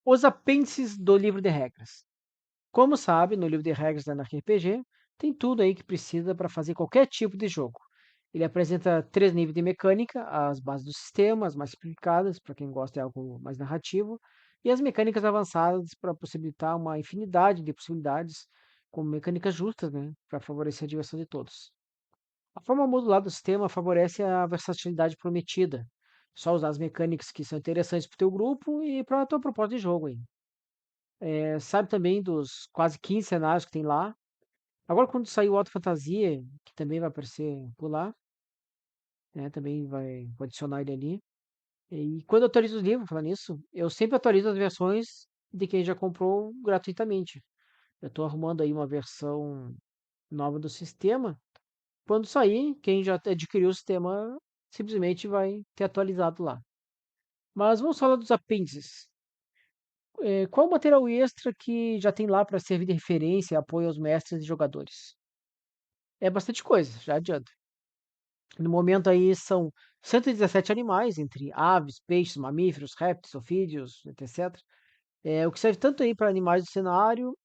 Os apêndices do livro de regras. Como sabe, no livro de regras da Anarquia RPG, tem tudo aí que precisa para fazer qualquer tipo de jogo. Ele apresenta 3 níveis de mecânica, as bases do sistema, as mais simplificadas, para quem gosta de algo mais narrativo, e as mecânicas avançadas para possibilitar uma infinidade de possibilidades, com mecânicas justas, né, para favorecer a diversão de todos. A forma modular do sistema favorece a versatilidade prometida. Só usar as mecânicas que são interessantes para o teu grupo e para a tua proposta de jogo aí. Sabe também dos quase 15 cenários que tem lá. Agora, quando sair o Auto Fantasia, que também vai aparecer por lá, né? Também vou adicionar ele ali. E quando eu atualizo os livros, falando nisso, eu sempre atualizo as versões de quem já comprou gratuitamente. Eu estou arrumando aí uma versão nova do sistema. Quando sair, quem já adquiriu o sistema simplesmente vai ter atualizado lá. Mas vamos falar dos apêndices. Qual o material extra que já tem lá para servir de referência e apoio aos mestres e jogadores? É bastante coisa, já adianto. No momento aí são 117 animais, entre aves, peixes, mamíferos, répteis, ofídeos, etc. O que serve tanto aí para animais do cenário,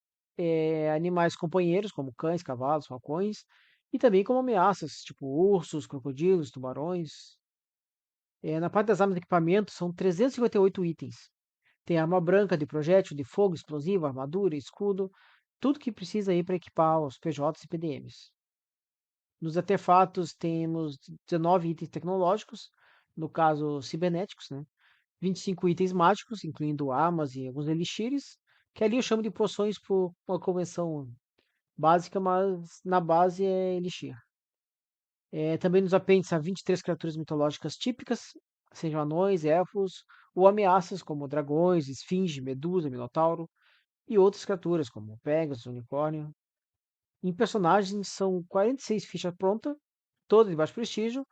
animais companheiros, como cães, cavalos, falcões, e também como ameaças, tipo ursos, crocodilos, tubarões. Na parte das armas e equipamentos, são 358 itens. Tem arma branca de projétil, de fogo, explosivo, armadura, escudo, tudo que precisa aí para equipar os PJs e PDMs. Nos artefatos temos 19 itens tecnológicos, no caso cibernéticos, né? 25 itens mágicos, incluindo armas e alguns elixires, que ali eu chamo de poções por uma convenção básica, mas na base é elixir. Também nos apêndices há 23 criaturas mitológicas típicas, sejam anões, elfos ou ameaças como dragões, esfinge, medusa, minotauro e outras criaturas como Pegasus, unicórnio. Em personagens são 46 fichas prontas, todas de baixo prestígio,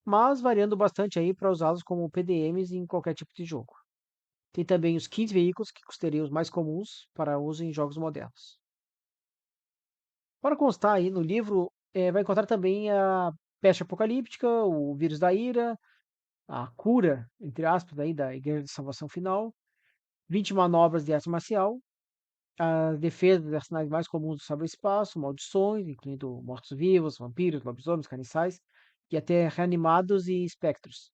mas variando bastante aí para usá-los como PDMs em qualquer tipo de jogo. Tem também os 15 veículos que custariam os mais comuns para uso em jogos modernos. Para constar aí no livro, vai encontrar também a peste apocalíptica, o vírus da ira, a cura, entre aspas, aí, da Igreja de Salvação Final, 20 manobras de arte marcial, as defesas dos arsenais mais comuns do cyberespaço, maldições, incluindo mortos-vivos, vampiros, lobisomens, caniçais, e até reanimados e espectros.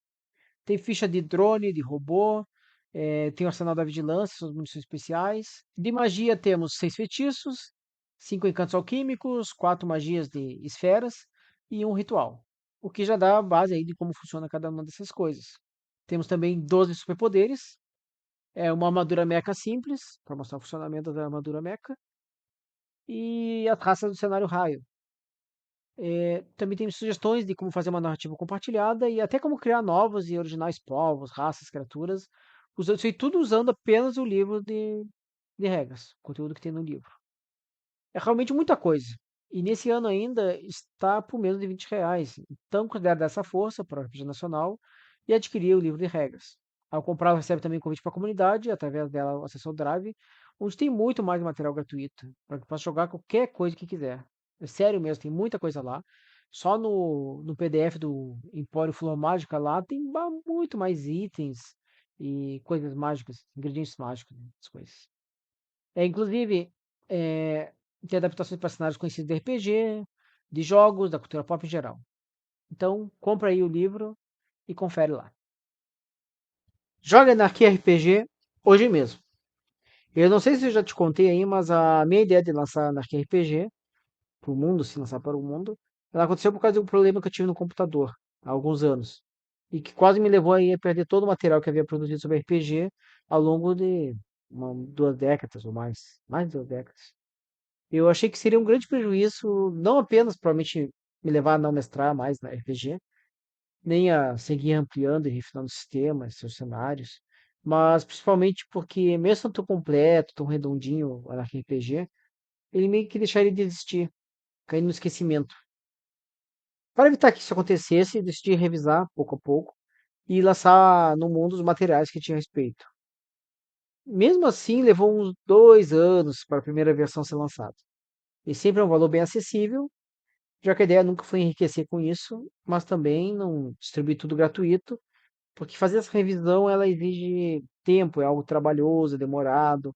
Tem ficha de drone, de robô, tem o arsenal da vigilância, suas munições especiais. De magia temos 6 feitiços, 5 encantos alquímicos, 4 magias de esferas e um ritual. O que já dá a base aí de como funciona cada uma dessas coisas. Temos também 12 superpoderes, uma armadura mecha simples, para mostrar o funcionamento da armadura mecha, e a raça do cenário raio. Também tem sugestões de como fazer uma narrativa compartilhada e até como criar novos e originais povos, raças, criaturas. Isso aí tudo usando apenas o livro de regras, o conteúdo que tem no livro. É realmente muita coisa. E nesse ano ainda está por menos de R$ 20. Então, considere dessa força para o RPG Nacional e adquirir o livro de regras. Ao comprar, recebe também convite para a comunidade, através dela, acessar o Drive, onde tem muito mais material gratuito, para que possa jogar qualquer coisa que quiser. É sério mesmo, tem muita coisa lá. Só no PDF do Empório Flor Mágica lá tem muito mais itens e coisas mágicas, ingredientes mágicos, né, as coisas. Inclusive, é, tem adaptações para cenários conhecidos de RPG, de jogos, da cultura pop em geral. Então, compra aí o livro e confere lá. Joga Anarquia RPG hoje mesmo. Eu não sei se eu já te contei aí, mas a minha ideia de lançar Anarquia RPG para o mundo, se lançar para o mundo, ela aconteceu por causa de um problema que eu tive no computador há alguns anos. E que quase me levou aí a perder todo o material que havia produzido sobre RPG ao longo de 2 décadas ou mais. Mais de 2 décadas. Eu achei que seria um grande prejuízo, não apenas provavelmente me levar a não mestrar mais na RPG, nem a seguir ampliando e refinando o sistema, seus cenários, mas principalmente porque, mesmo tão completo, tão redondinho o RPG, ele meio que deixaria de existir, caindo no esquecimento. Para evitar que isso acontecesse, decidi revisar pouco a pouco e lançar no mundo os materiais que tinha a respeito. Mesmo assim, levou uns 2 anos para a primeira versão ser lançada. E sempre é um valor bem acessível, já que a ideia nunca foi enriquecer com isso, mas também não distribuir tudo gratuito, porque fazer essa revisão ela exige tempo, é algo trabalhoso, demorado.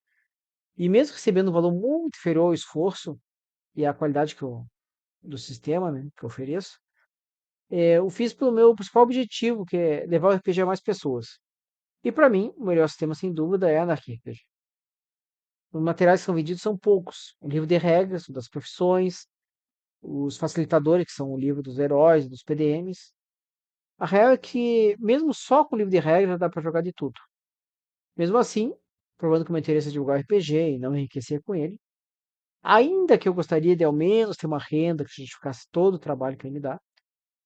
E mesmo recebendo um valor muito inferior ao esforço e à qualidade do sistema, né, que eu ofereço, eu fiz pelo meu principal objetivo, que é levar o RPG a mais pessoas. E para mim, o melhor sistema, sem dúvida, é a Anarchy RPG. Os materiais que são vendidos são poucos. O livro de regras, o das profissões, os facilitadores, que são o livro dos heróis, dos PDMs. A real é que, mesmo só com o livro de regras, dá para jogar de tudo. Mesmo assim, provando que o meu interesse é divulgar o RPG e não enriquecer com ele, ainda que eu gostaria de ao menos ter uma renda que justificasse todo o trabalho que ele me dá,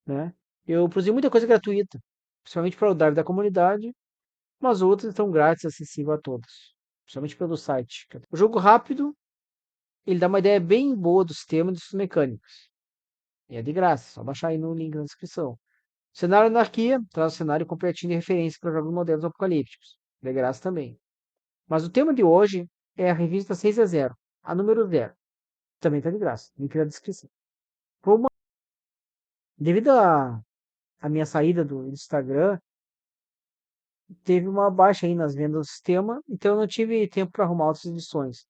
né? Eu produzi muita coisa gratuita, principalmente para o Drive da comunidade, mas outras estão grátis, acessível a todos, principalmente pelo site. O jogo rápido, ele dá uma ideia bem boa do sistema e dos mecânicos. E é de graça, só baixar aí no link na descrição. Cenário Anarquia traz o cenário completinho de referência para jogos modernos apocalípticos. De graça também. Mas o tema de hoje é a revista 6 a 0, a número 0. Também está de graça, link na descrição. Devido à minha saída do Instagram, teve uma baixa aí nas vendas do sistema, então eu não tive tempo para arrumar outras edições.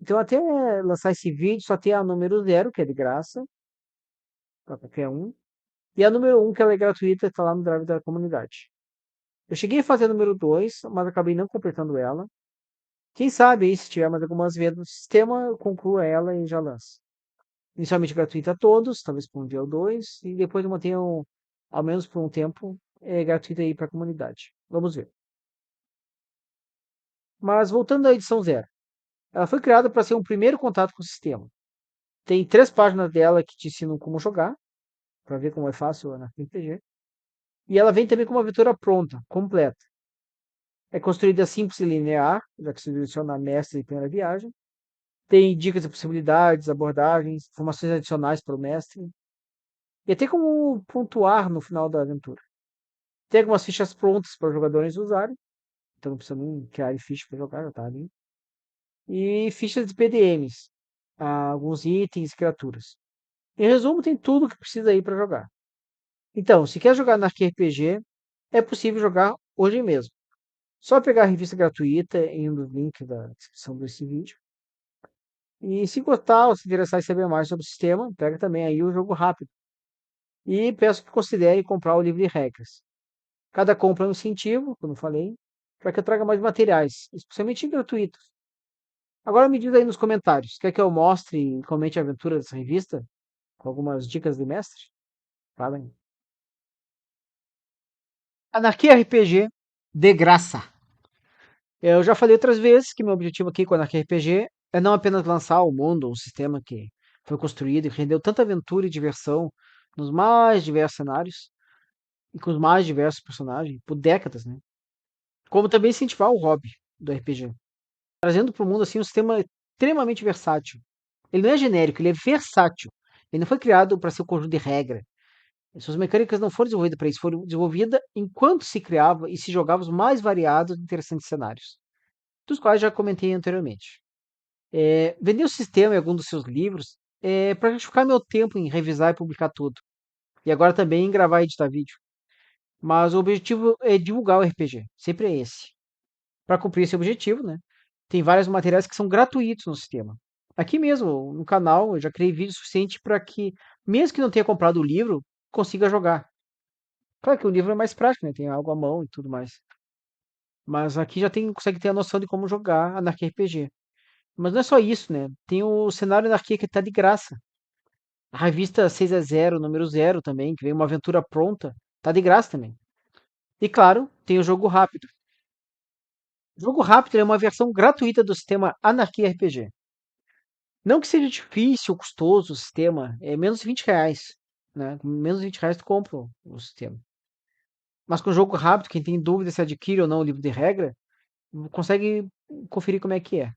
Então, até lançar esse vídeo, só tem a número 0, que é de graça, para qualquer um, e a número 1, que ela é gratuita, está lá no Drive da comunidade. Eu cheguei a fazer a número 2, mas acabei não completando ela. Quem sabe aí, se tiver mais algumas vendas no sistema, eu concluo ela e já lanço. Inicialmente gratuita a todos, talvez por um dia ou dois, e depois eu mantenho, ao menos por um tempo, gratuita aí para a comunidade. Vamos ver. Mas voltando à edição 0. Ela foi criada para ser um primeiro contato com o sistema. Tem 3 páginas dela que te ensinam como jogar, para ver como é fácil na RPG. E ela vem também com uma aventura pronta, completa. É construída simples e linear, já que se direciona a mestre e primeira viagem. Tem dicas de possibilidades, abordagens, informações adicionais para o mestre. E até como pontuar no final da aventura. Tem algumas fichas prontas para os jogadores usarem. Então não precisa nem criar ficha para jogar, já está ali. E fichas de PDMs. Alguns itens e criaturas. Em resumo, tem tudo que precisa aí para jogar. Então, se quer jogar na RPG, é possível jogar hoje mesmo. Só pegar a revista gratuita em um dos links da descrição desse vídeo. E se gostar ou se interessar em saber mais sobre o sistema, pega também aí o jogo rápido. E peço que considere comprar o livro de regras. Cada compra é um incentivo, como eu falei, para que eu traga mais materiais, especialmente gratuitos. Agora me diz aí nos comentários, quer que eu mostre e comente a aventura dessa revista? Com algumas dicas de mestre? Fala aí. Anarquia RPG de graça. Eu já falei outras vezes que meu objetivo aqui com a Anarquia RPG é não apenas lançar ao mundo um sistema que foi construído e rendeu tanta aventura e diversão nos mais diversos cenários e com os mais diversos personagens por décadas, né? Como também incentivar o hobby do RPG, trazendo para o mundo assim um sistema extremamente versátil. Ele não é genérico, ele é versátil. Ele não foi criado para ser um conjunto de regras. Suas mecânicas não foram desenvolvidas para isso, foram desenvolvidas enquanto se criava e se jogava os mais variados e interessantes cenários, dos quais já comentei anteriormente. Vender o sistema em algum dos seus livros para justificar meu tempo em revisar e publicar tudo. E agora também em gravar e editar vídeo. Mas o objetivo é divulgar o RPG. Sempre é esse. Para cumprir esse objetivo, né? Tem vários materiais que são gratuitos no sistema. Aqui mesmo, no canal, eu já criei vídeo suficiente para que, mesmo que não tenha comprado o livro, consiga jogar. Claro que o livro é mais prático, né? Tem algo à mão e tudo mais. Mas aqui já consegue ter a noção de como jogar Anarquia RPG. Mas não é só isso, né? Tem o cenário Anarquia que tá de graça. A revista 6 a 0, número 0 também, que vem uma aventura pronta, tá de graça também. E claro, tem o jogo rápido. O jogo rápido é uma versão gratuita do sistema Anarquia RPG. Não que seja difícil ou custoso o sistema, é menos de R$ 20. Né? Com menos de R$ 20 tu compra o sistema. Mas com o jogo rápido, quem tem dúvida se adquire ou não o livro de regra, consegue conferir como é que é.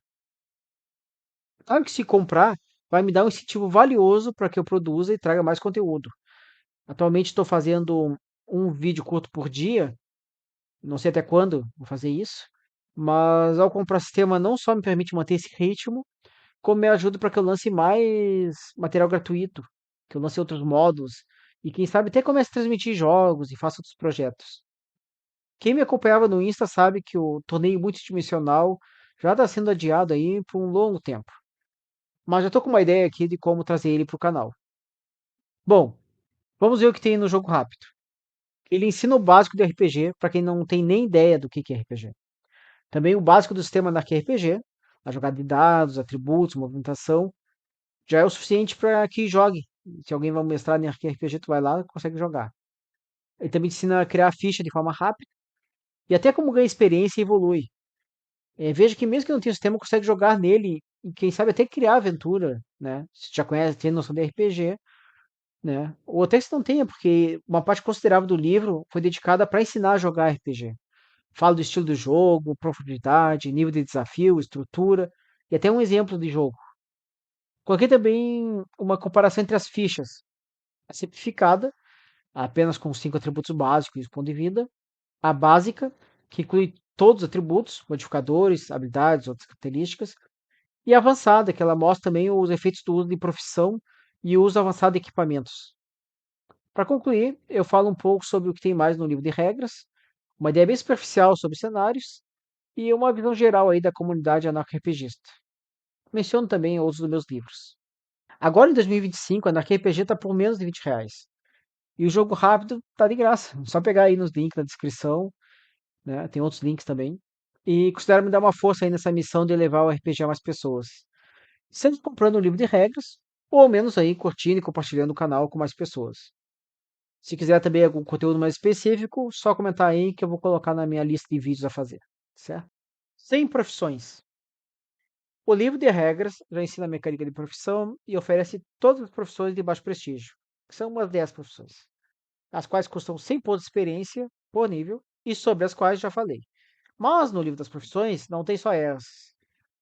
Claro que se comprar, vai me dar um incentivo valioso para que eu produza e traga mais conteúdo. Atualmente estou fazendo um vídeo curto por dia, não sei até quando vou fazer isso, mas ao comprar sistema não só me permite manter esse ritmo, como me ajuda para que eu lance mais material gratuito, que eu lance outros modos, e quem sabe até comece a transmitir jogos e faça outros projetos. Quem me acompanhava no Insta sabe que o torneio multidimensional já está sendo adiado aí por um longo tempo. Mas já tô com uma ideia aqui de como trazer ele para o canal. Bom, vamos ver o que tem no jogo rápido. Ele ensina o básico de RPG para quem não tem nem ideia do que é RPG. Também o básico do sistema Anarchy RPG, a jogada de dados, atributos, movimentação, já é o suficiente para que jogue. Se alguém vai mestrar em RPG, tu vai lá e consegue jogar. Ele também te ensina a criar a ficha de forma rápida e até como ganha experiência e evolui. Veja que mesmo que não tenha sistema, consegue jogar nele e quem sabe até criar aventura, né? Se já conhece, tem noção de RPG, né? Ou até se não tenha, porque uma parte considerável do livro foi dedicada para ensinar a jogar RPG. Fala do estilo do jogo, profundidade, nível de desafio, estrutura e até um exemplo de jogo. Coloquei também uma comparação entre as fichas. A simplificada, apenas com 5 atributos básicos e ponto de vida. A básica, que inclui todos os atributos, modificadores, habilidades, outras características. E a avançada, que ela mostra também os efeitos do uso de profissão e o uso avançado de equipamentos. Para concluir, eu falo um pouco sobre o que tem mais no livro de regras, uma ideia bem superficial sobre cenários e uma visão geral aí da comunidade anarco-RPGista. Menciono também outros dos meus livros. Agora em 2025, a anarco-RPG está por menos de R$ 20. E o jogo rápido tá de graça. É só pegar aí nos links na descrição, né? Tem outros links também. E considero me dar uma força aí nessa missão de levar o RPG a mais pessoas. Seja comprando um livro de regras, ou ao menos aí curtindo e compartilhando o canal com mais pessoas. Se quiser também algum conteúdo mais específico, só comentar aí que eu vou colocar na minha lista de vídeos a fazer, certo? 100 profissões. O livro de regras já ensina a mecânica de profissão e oferece todas as profissões de baixo prestígio, que são umas 10 profissões, as quais custam 100 pontos de experiência por nível e sobre as quais já falei. Mas no livro das profissões não tem só essas,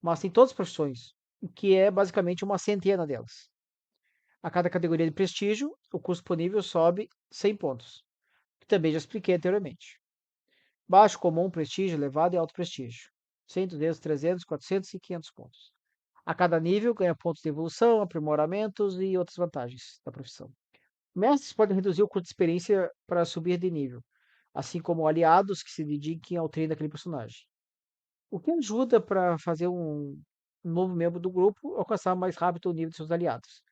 mas tem todas as profissões, o que é basicamente uma centena delas. A cada categoria de prestígio, o custo por nível sobe 100 pontos, que também já expliquei anteriormente. Baixo, comum, prestígio, elevado e alto prestígio. 100, 200, 300, 400 e 500 pontos. A cada nível ganha pontos de evolução, aprimoramentos e outras vantagens da profissão. Mestres podem reduzir o custo de experiência para subir de nível, assim como aliados que se dediquem ao treino daquele personagem. O que ajuda para fazer um novo membro do grupo alcançar mais rápido o nível de seus aliados.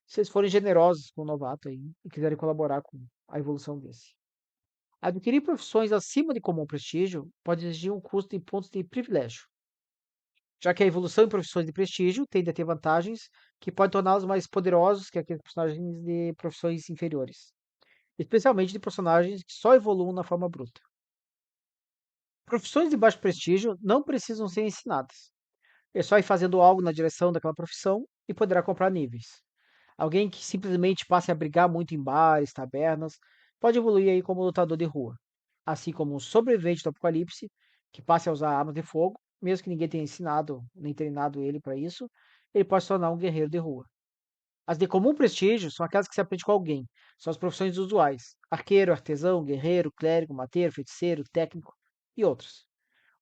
Se eles forem generosos com o novato aí e quiserem colaborar com a evolução desse. Adquirir profissões acima de comum prestígio pode exigir um custo de pontos de privilégio, já que a evolução em profissões de prestígio tende a ter vantagens que podem torná-los mais poderosos que aqueles personagens de profissões inferiores, especialmente de personagens que só evoluam na forma bruta. Profissões de baixo prestígio não precisam ser ensinadas. É só ir fazendo algo na direção daquela profissão e poderá comprar níveis. Alguém que simplesmente passe a brigar muito em bares, tabernas, pode evoluir aí como lutador de rua. Assim como um sobrevivente do apocalipse, que passe a usar armas de fogo, mesmo que ninguém tenha ensinado nem treinado ele para isso, ele pode se tornar um guerreiro de rua. As de comum prestígio são aquelas que se aprende com alguém. São as profissões usuais: arqueiro, artesão, guerreiro, clérigo, mateiro, feiticeiro, técnico e outras.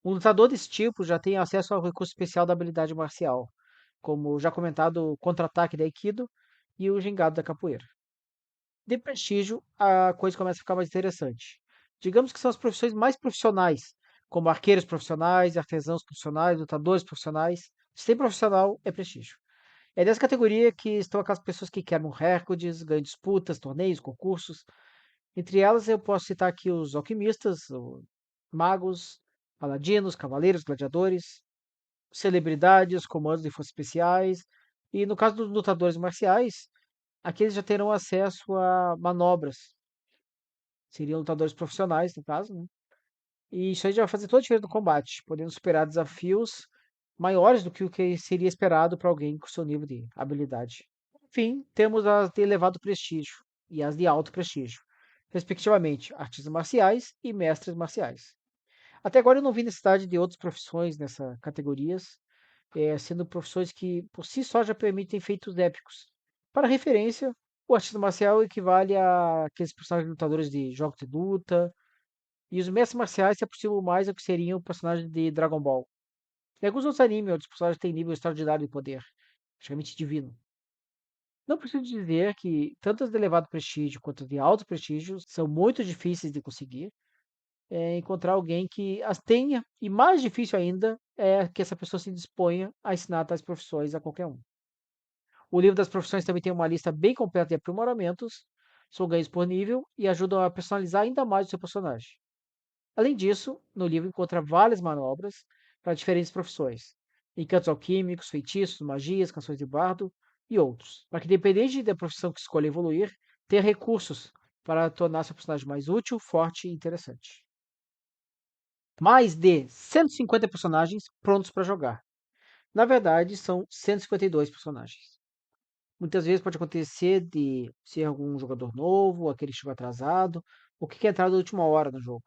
Um lutador desse tipo já tem acesso ao recurso especial da habilidade marcial, como já comentado o contra-ataque da Aikido e o gingado da capoeira. De prestígio, a coisa começa a ficar mais interessante. Digamos que são as profissões mais profissionais, como arqueiros profissionais, artesãos profissionais, lutadores profissionais. Se tem profissional, é prestígio. É dessa categoria que estão aquelas pessoas que quebram recordes, ganham disputas, torneios, concursos. Entre elas, eu posso citar aqui os alquimistas, os magos, paladinos, cavaleiros, gladiadores, celebridades, comandos de forças especiais. E no caso dos lutadores marciais, aqueles já terão acesso a manobras. Seriam lutadores profissionais, no caso, né? E isso aí já vai fazer toda a diferença no combate, podendo superar desafios maiores do que o que seria esperado para alguém com seu nível de habilidade. Enfim, temos as de elevado prestígio e as de alto prestígio, respectivamente, artistas marciais e mestres marciais. Até agora eu não vi necessidade de outras profissões nessas categorias, sendo profissões que por si só já permitem feitos épicos. Para referência, o artista marcial equivale a aqueles personagens lutadores de jogos de luta, e os mestres marciais se aproximam mais ao que seriam personagens de Dragon Ball. Em alguns outros animes, onde os personagens têm nível extraordinário de poder, praticamente divino. Não preciso dizer que tanto as de elevado prestígio quanto as de alto prestígio são muito difíceis de conseguir. é encontrar alguém que as tenha, e mais difícil ainda é que essa pessoa se disponha a ensinar tais profissões a qualquer um. O livro das profissões também tem uma lista bem completa de aprimoramentos, são ganhos por nível e ajudam a personalizar ainda mais o seu personagem. Além disso, no livro encontra várias manobras para diferentes profissões, encantos alquímicos, feitiços, magias, canções de bardo e outros, para que, independente da profissão que escolha evoluir, tenha recursos para tornar seu personagem mais útil, forte e interessante. Mais de 150 personagens prontos para jogar. Na verdade, são 152 personagens. Muitas vezes pode acontecer de ser algum jogador novo, aquele que chegou atrasado, ou que quer entrar na última hora no jogo.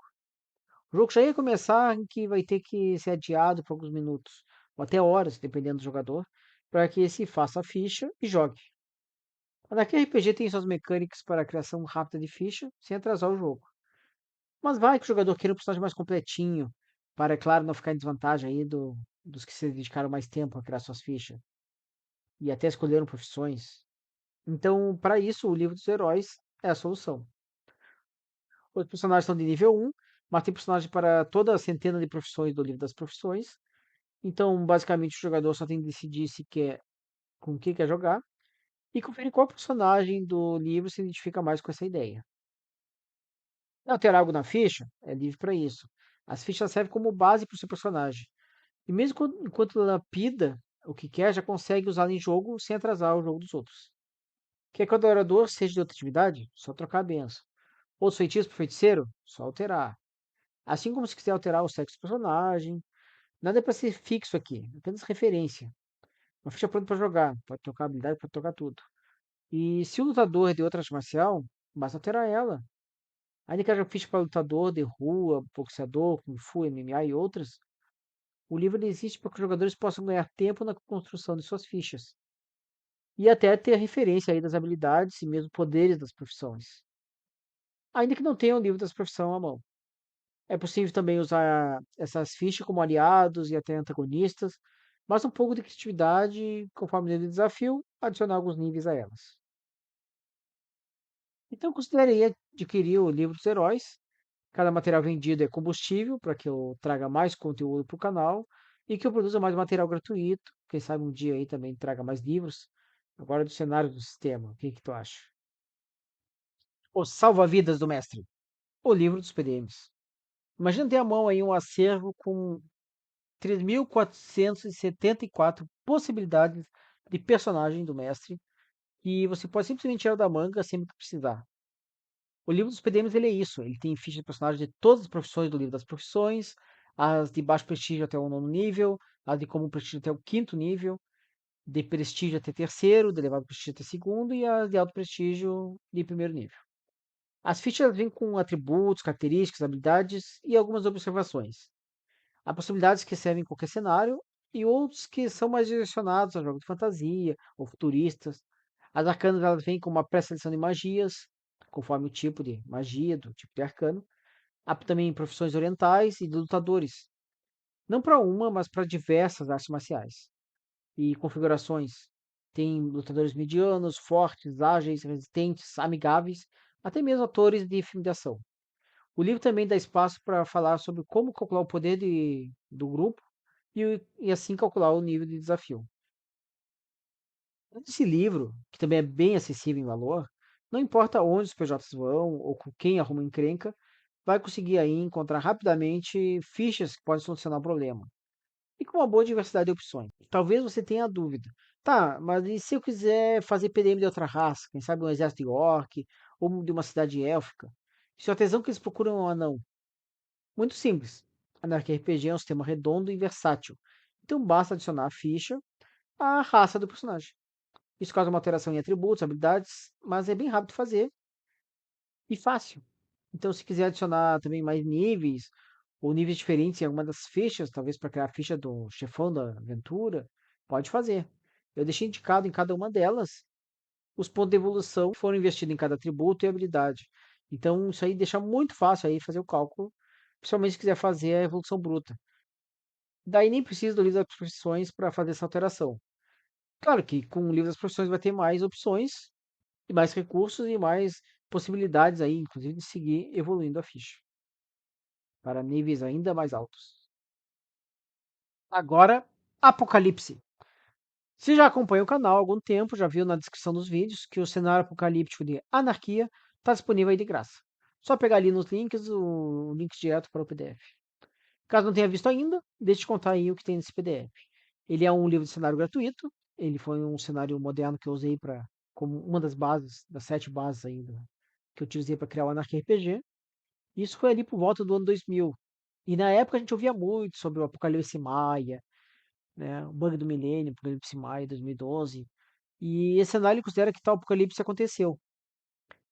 O jogo já ia começar em que vai ter que ser adiado por alguns minutos, ou até horas, dependendo do jogador, para que se faça a ficha e jogue. A Anarquia RPG tem suas mecânicas para a criação rápida de ficha, sem atrasar o jogo. Mas vai que o jogador queira um personagem mais completinho, para, é claro, não ficar em desvantagem aí dos que se dedicaram mais tempo a criar suas fichas, e até escolheram profissões. Então, para isso, o livro dos heróis é a solução. Os personagens são de nível 1, mas tem personagem para toda a centena de profissões do livro das profissões. Então, basicamente, o jogador só tem que decidir se quer com o que quer jogar e conferir qual personagem do livro se identifica mais com essa ideia. Se alterar algo na ficha, é livre para isso. As fichas servem como base para o seu personagem. E mesmo enquanto lapida o que quer, já consegue usar em jogo sem atrasar o jogo dos outros. Quer que o adorador seja de outra atividade? Só trocar a benção. Outros feitiços para feiticeiro? Só alterar. Assim como se quiser alterar o sexo do personagem. Nada é para ser fixo aqui, apenas referência. Uma ficha pronta para jogar. Pode trocar habilidade, pode trocar tudo. E se o lutador é de outra arte marcial, basta alterar ela. Ainda que haja ficha para lutador de rua, boxeador, kung fu, MMA e outras, o livro ele existe para que os jogadores possam ganhar tempo na construção de suas fichas. E até ter referência aí das habilidades e mesmo poderes das profissões. Ainda que não tenha o livro das profissões à mão. É possível também usar essas fichas como aliados e até antagonistas, mas um pouco de criatividade, conforme o nível de desafio, adicionar alguns níveis a elas. Então, consideraria adquirir o livro dos heróis. Cada material vendido é combustível para que eu traga mais conteúdo para o canal e que eu produza mais material gratuito. Quem sabe um dia aí também traga mais livros. Agora do cenário do sistema, o que que tu acha? O Salva-Vidas do Mestre, o livro dos PDMs. Imagina ter à mão aí um acervo com 3.474 possibilidades de personagem do mestre que você pode simplesmente tirar da manga sempre que precisar. O livro dos PDMs ele é isso, ele tem fichas de personagens de todas as profissões do livro das profissões, as de baixo prestígio até o nono nível, as de comum prestígio até o quinto nível, de prestígio até terceiro, de elevado prestígio até segundo e as de alto prestígio de primeiro nível. As fichas vêm com atributos, características, habilidades e algumas observações. Há possibilidades que servem em qualquer cenário e outros que são mais direcionados a jogos de fantasia ou futuristas. As arcanas elas vêm com uma pré-seleção de magias, conforme o tipo de magia, do tipo de arcano. Há também profissões orientais e de lutadores, não para uma, mas para diversas artes marciais e configurações. Tem lutadores medianos, fortes, ágeis, resistentes, amigáveis, até mesmo atores de filme de ação. O livro também dá espaço para falar sobre como calcular o poder do grupo e assim calcular o nível de desafio. Esse livro, que também é bem acessível em valor, não importa onde os PJs vão ou com quem arruma encrenca, vai conseguir aí encontrar rapidamente fichas que podem solucionar o problema. E com uma boa diversidade de opções. Talvez você tenha dúvida. Tá, mas e se eu quiser fazer PDM de outra raça? Quem sabe um exército de orc ou de uma cidade élfica? Se o artesão que eles procuram é um anão, muito simples. Anarquia RPG é um sistema redondo e versátil. Então basta adicionar a ficha à raça do personagem. Isso causa uma alteração em atributos, habilidades, mas é bem rápido de fazer e fácil. Então, se quiser adicionar também mais níveis ou níveis diferentes em alguma das fichas, talvez para criar a ficha do chefão da aventura, pode fazer. Eu deixei indicado em cada uma delas os pontos de evolução que foram investidos em cada atributo e habilidade. Então, isso aí deixa muito fácil aí fazer o cálculo, principalmente se quiser fazer a evolução bruta. Daí nem precisa do livro das profissões para fazer essa alteração. Claro que com o livro das profissões vai ter mais opções, e mais recursos e mais possibilidades aí, inclusive, de seguir evoluindo a ficha. para níveis ainda mais altos. Agora, Apocalipse. Se já acompanha o canal há algum tempo, já viu na descrição dos vídeos que o cenário apocalíptico de Anarquia está disponível aí de graça. Só pegar ali nos links o link direto para o PDF. Caso não tenha visto ainda, deixa eu te contar aí o que tem nesse PDF. Ele é um livro de cenário gratuito. Ele foi um cenário moderno que eu usei para como uma das bases, das 7 bases ainda, que eu utilizei para criar o Anarquia RPG. Isso foi ali por volta do ano 2000. E na época a gente ouvia muito sobre o Apocalipse Maia, né, o Bug do Milênio, Apocalipse Maia 2012. E esse cenário ele considera que tal apocalipse aconteceu.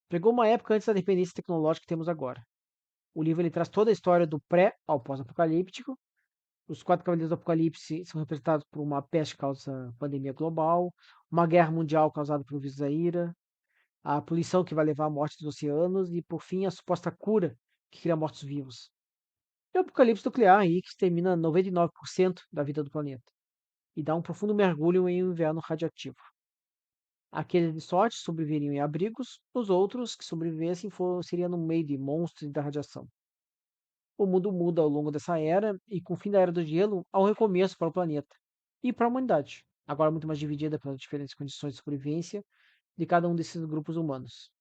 Pegou uma época antes da dependência tecnológica que temos agora. O livro ele traz toda a história do pré ao pós-apocalíptico. Os 4 cavaleiros do apocalipse são representados por uma peste que causa pandemia global, uma guerra mundial causada pelo vírus da ira, a poluição que vai levar à morte dos oceanos e, por fim, a suposta cura que cria mortos-vivos. E o apocalipse nuclear aí que extermina 99% da vida do planeta e dá um profundo mergulho em um inverno radioativo. Aqueles de sorte sobreviveriam em abrigos, os outros que sobrevivessem seriam no meio de monstros e da radiação. O mundo muda ao longo dessa era, e com o fim da Era do Gelo, há um recomeço para o planeta e para a humanidade, agora muito mais dividida pelas diferentes condições de sobrevivência de cada um desses grupos humanos.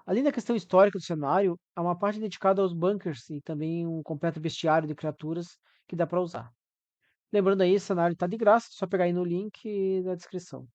Além da questão histórica do cenário, há uma parte dedicada aos bunkers e também um completo bestiário de criaturas que dá para usar. Lembrando aí, esse cenário está de graça, só pegar aí no link da descrição.